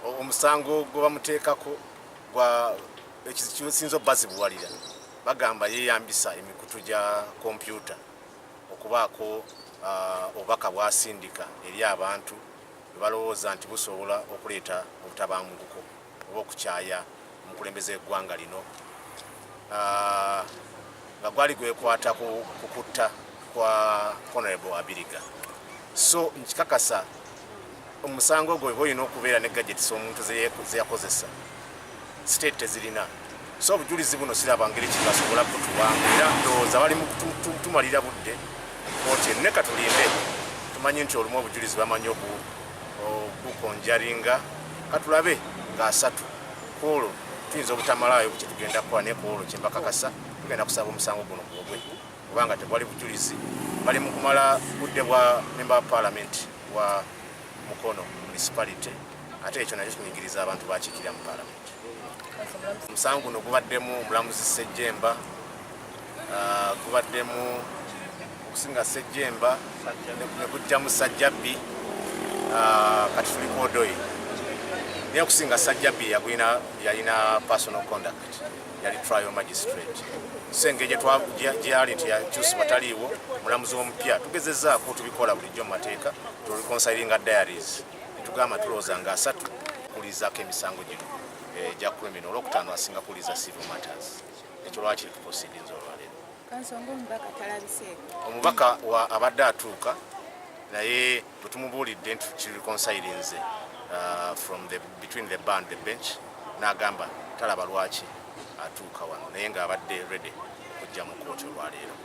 omusango gwe bamuteekako gwa ekisinzo bazibuwalira bagamba yeeyambisa emikutu gya kompyuta okubaako obubaka bwasindika eri abantu balowooza nti busobola okuleeta obutabanguko oba okukyaya omukulembeze w'eggwanga lino nga gwali gwekwata ku kutta kwa Honorable Abiriga. So nkikakasa omusango ogwo bwe olina okubeera ne gadgets omuntu ze yakozesa state tezirina, so obujulizi buno siraba ngeri kibasobola kutuwanga era ndowooza bali mu kutumalira budde kooti enne katulinde tumanyi nti olumu obujulizi bamanyi okukonjaringa katulabe nga 3 kwolwo tuyinza obutamalayo kye tugenda kukola naye kwolwo kye mbakakasa tugenda kusaba omusango guno gwogwe kubanga tewali bujulizi bali mu kumala budde bwa member of parliament wa Mukono municipality ate ekyo nakyo kinyigiriza abantu bakikira mu parliament. Omusango guno gubaddemu omulamuzi Ssejjemba, gubaddemu okusinga Ssejjemba ne gujjamu Ssajjabbi kati tuliko Odoyi naye okusinga Ssajjabbi yalina personal conduct yali trial magistrate senge gye yali teyakyusibwa taliiwo mulamuzi omupya tugezezaako tubikola bulijjo mu mateeka tuliconsilinga diaries netugamba tulowooza nga 3 kulizaako emisango gino gya criminal olwokutaano asinga kuliza civil matters ekyo lwaki tuproceedings olwaleero. Omubaka abadde atuuka naye bwe tumubuulidde nti kireconsilinze between the bar and the bench n'agamba talaba lwaki atuuka wano naye ng'abadde ready okujja mu kooti olwaleero.